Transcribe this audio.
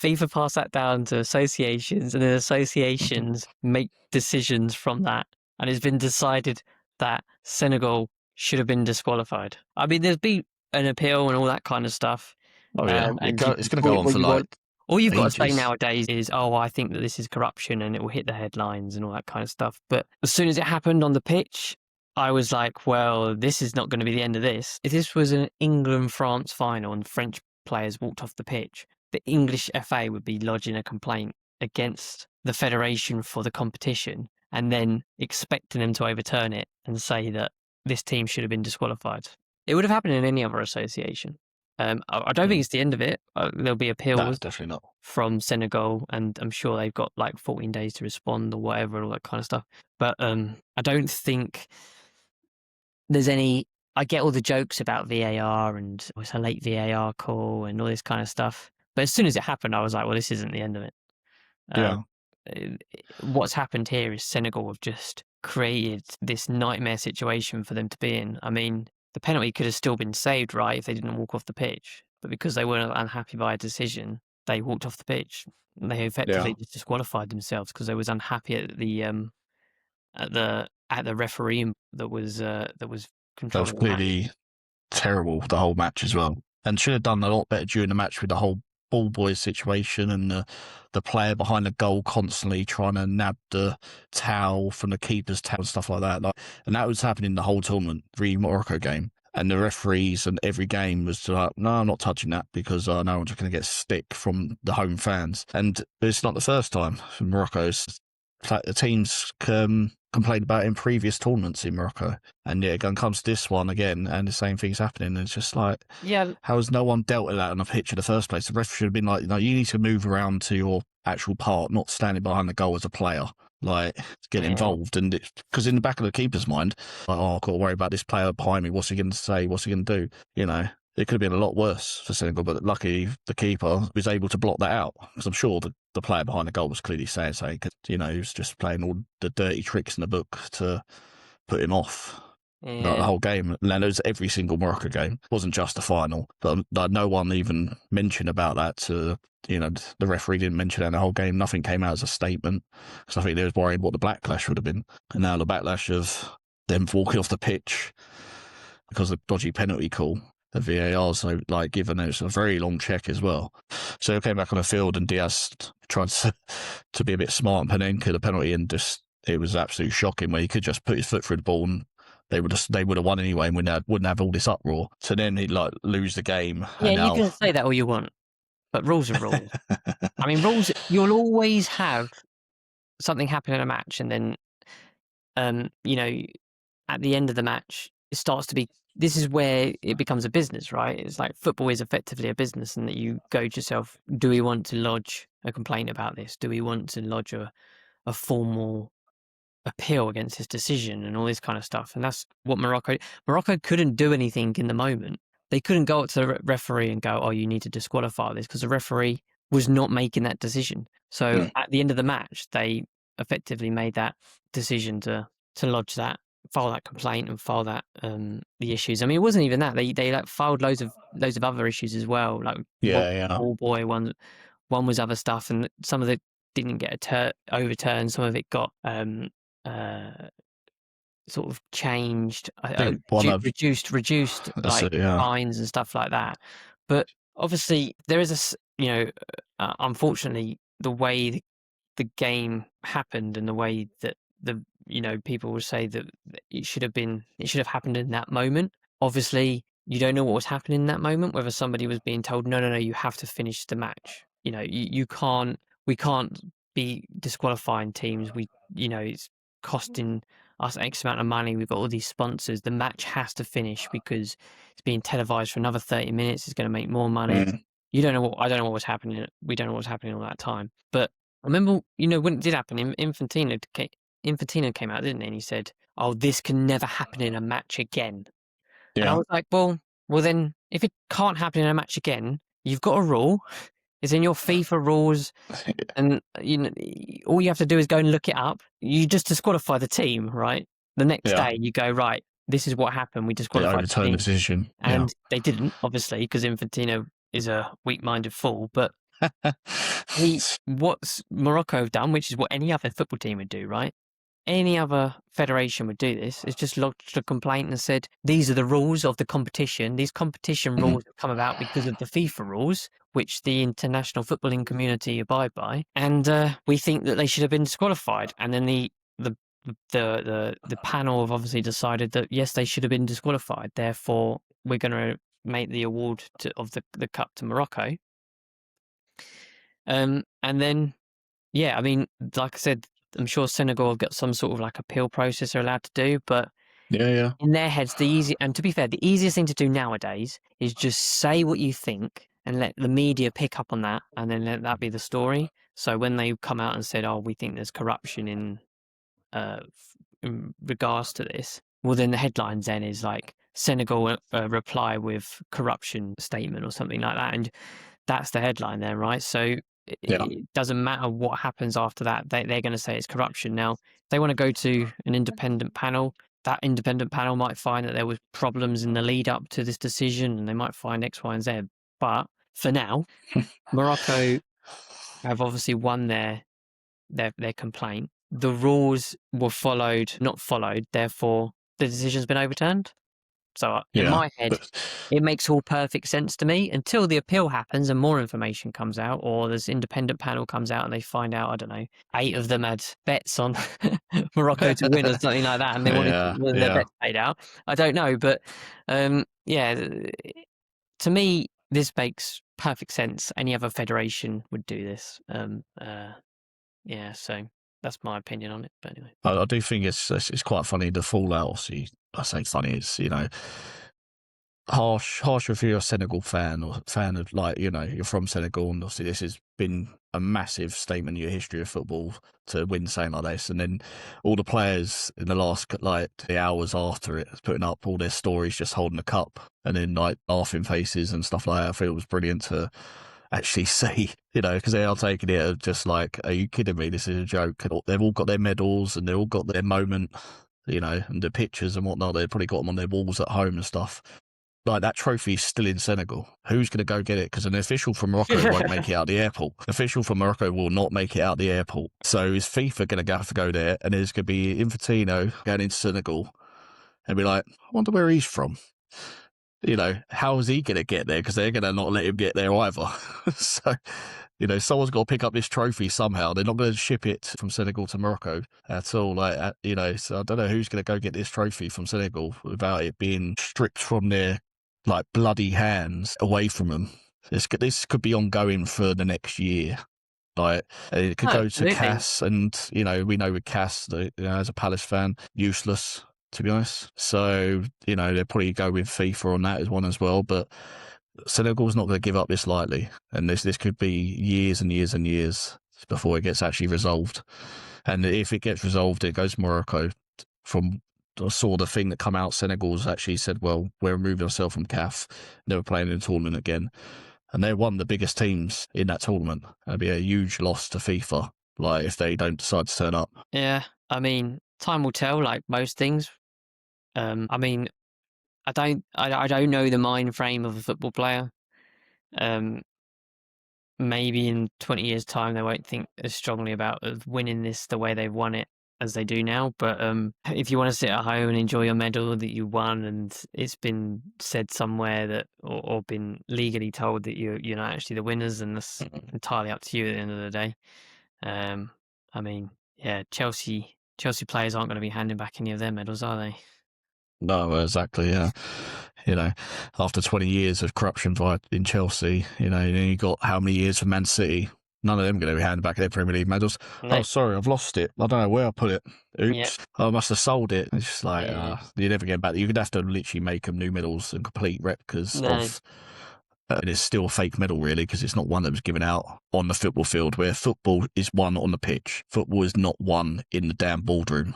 FIFA pass that down to associations, and then associations make decisions from that. And it's been decided that Senegal should have been disqualified. I mean, there's been an appeal and all that kind of stuff. Oh yeah, And it's going to go on what for you want, like all you've got to say ages. nowadays is, "Oh, I think that this is corruption," and it will hit the headlines and all that kind of stuff. But as soon as it happened on the pitch, I was like, "Well, this is not going to be the end of this." If this was an England-France final and French players walked off the pitch, the English FA would be lodging a complaint against the federation for the competition, and then expecting them to overturn it and say that this team should have been disqualified. It would have happened in any other association. I don't think it's the end of it. There'll be No, appeals definitely not. from Senegal, and I'm sure they've got like 14 days to respond or whatever, and all that kind of stuff. But I don't think there's any. I get all the jokes about VAR and it's a late VAR call and all this kind of stuff. But as soon as it happened, I was like, well, this isn't the end of it. Yeah. What's happened here is Senegal have just created this nightmare situation for them to be in. I mean, the penalty could have still been saved, right, if they didn't walk off the pitch. But because they weren't unhappy by a decision, they walked off the pitch. They effectively just disqualified themselves because they was unhappy at the referee that was That was controlling the match. clearly terrible, the whole match as well. And should have done a lot better during the match with the whole ball boy situation and the player behind the goal constantly trying to nab the towel from the keeper's towel and stuff like that. And that was happening the whole tournament, the Morocco game. And the referees and every game was like, no, I'm not touching that because I know I'm just going to get stick from the home fans. And it's not the first time for Morocco's. The teams complained about it in previous tournaments in Morocco. And yeah, it comes to this one again, and the same thing's happening. And it's just like, how has no one dealt with that on the pitch in the first place? The ref should have been like, no, you need to move around to your actual part, not standing behind the goal as a player. Like, get involved. And because in the back of the keeper's mind, like, oh, I've got to worry about this player behind me. What's he going to say? What's he going to do? You know, it could have been a lot worse for Senegal, but luckily the keeper was able to block that out. Because I'm sure the player behind the goal was clearly saying something, because, you know, he was just playing all the dirty tricks in the book to put him off. The whole game. And it was every single Morocco game. It wasn't just the final. But no one even mentioned about that to, you know, the referee didn't mention it in the whole game. Nothing came out as a statement. Because I think they was worried what the backlash would have been. And now the backlash of them walking off the pitch because of the dodgy penalty call. The VAR, so like given it was a very long check as well. So he came back on the field and Diaz tried to be a bit smart and Panenka the penalty, and just it was absolutely shocking where he could just put his foot through the ball and they would have won anyway and wouldn't have all this uproar. So then he'd like lose the game. Yeah, and you can say that all you want, but rules are rules. I mean, rules, you'll always have something happen in a match, and then, you know, at the end of the match, it starts to be, this is where it becomes a business, right? It's like football is effectively a business, and that you go to yourself, do we want to lodge a complaint about this? Do we want to lodge a formal appeal against this decision and all this kind of stuff? And that's what Morocco couldn't do anything in the moment. They couldn't go up to the referee and go, oh, you need to disqualify this, because the referee was not making that decision. So at the end of the match, they effectively made that decision to lodge that, file that complaint and file that the issues. I mean, it wasn't even that. They like filed loads of other issues as well. Like ball boy one was other stuff, and some of it didn't get overturned. Some of it got sort of changed, reduced like fines and stuff like that. But obviously there is unfortunately the way the game happened and the way that people will say that it should have happened in that moment. Obviously you don't know what was happening in that moment, whether somebody was being told no, you have to finish the match. You know, we can't be disqualifying teams. It's costing us X amount of money. We've got all these sponsors. The match has to finish because it's being televised for another 30 minutes. It's going to make more money. I don't know what was happening. We don't know what was happening all that time. But I remember, when it did happen, Infantino came out, didn't he? And he said, "Oh, this can never happen in a match again." Yeah. And I was like, well, then if it can't happen in a match again, you've got a rule. It's in your FIFA rules, and all you have to do is go and look it up. You just disqualify the team, right? The next day, you go, right, this is what happened. We disqualified the team. Decision, and they didn't, obviously, because Infantino is a weak-minded fool. But What's Morocco have done, which is what any other football team would do, right? Any other federation would do this, is just lodged a complaint and said, these are the rules of the competition. These competition rules have come about because of the FIFA rules, which the international footballing community abide by. And we think that they should have been disqualified. And then the panel have obviously decided that, yes, they should have been disqualified. Therefore, we're going to make the award of the cup to Morocco. And then, yeah, I mean, like I said, I'm sure Senegal have got some sort of like appeal process they're allowed to do, but yeah, in their heads, and to be fair, the easiest thing to do nowadays is just say what you think and let the media pick up on that, and then let that be the story. So when they come out and said, "Oh, we think there's corruption in regards to this," well, then the headlines then is like Senegal reply with corruption statement or something like that, and that's the headline then, right? So it doesn't matter what happens after that. They're going to say it's corruption. Now, if they want to go to an independent panel, that independent panel might find that there was problems in the lead up to this decision, and they might find X, Y, and Z. But for now, Morocco have obviously won their complaint. The rules were not followed. Therefore, the decision's been overturned. So in my head, it makes all perfect sense to me until the appeal happens and more information comes out, or this independent panel comes out and they find out, I don't know, 8 of them had bets on Morocco to win or something like that, and they wanted their bets paid out. I don't know, but yeah, to me, this makes perfect sense. Any other federation would do this. Yeah, so that's my opinion on it. But anyway, I do think it's quite funny, the fallout. Obviously, I say funny, it's, you know, harsh if you're a Senegal fan or fan of, like, you know, you're from Senegal, and obviously this has been a massive statement in your history of football to win something like this. And then all the players in the last, like, the hours after it, putting up all their stories just holding the cup and then, like, laughing faces and stuff like that. I think it was brilliant to actually see, you know, because they are taking it just like, are you kidding me? This is a joke. They've all got their medals and they've all got their moment, you know, and the pictures and whatnot. They've probably got them on their walls at home and stuff. Like, that trophy's still in Senegal. Who's going to go get it? Because an official from Morocco won't make it out the airport. An official from Morocco will not make it out the airport. So is FIFA going to have to go there? And there's going to be Infantino going into Senegal and be like, I wonder where he's from. You know, how is he going to get there? Because they're going to not let him get there either. So, you know, someone's got to pick up this trophy somehow. They're not going to ship it from Senegal to Morocco at all. Like, you know, so I don't know who's going to go get this trophy from Senegal without it being stripped from their, like, bloody hands away from them. This could be ongoing for the next year. Like, it could go to Cass, and, you know, we know with Cass, you know, as a Palace fan, useless, to be honest. So, you know, they'll probably go with FIFA on that as one as well. But Senegal's not going to give up this lightly, and this could be years and years and years before it gets actually resolved. And if it gets resolved, it goes to Morocco. From, I saw the thing that come out, Senegal's actually said, well, we're removing ourselves from CAF, never playing in the tournament again. And they're one of the biggest teams in that tournament. It'd be a huge loss to FIFA, like, if they don't decide to turn up. Yeah, I mean, time will tell, like most things. I mean, I don't know the mind frame of a football player. Maybe in 20 years' time, they won't think as strongly about winning this the way they've won it as they do now. But if you want to sit at home and enjoy your medal that you won, and it's been said somewhere that, or been legally told that you're not actually the winners, and that's entirely up to you at the end of the day. I mean, yeah, Chelsea players aren't going to be handing back any of their medals, are they? No, exactly, yeah. You know, after 20 years of corruption in Chelsea, you know, you got how many years for Man City? None of them going to be handing back their Premier League medals. No. Oh, sorry, I've lost it. I don't know where I put it. Oops. Yep. I must have sold it. It's just like, you're never getting back. You're going to have to literally make them new medals and complete replicas of... and it's still a fake medal, really, because it's not one that was given out on the football field, where football is won on the pitch. Football is not won in the damn boardroom.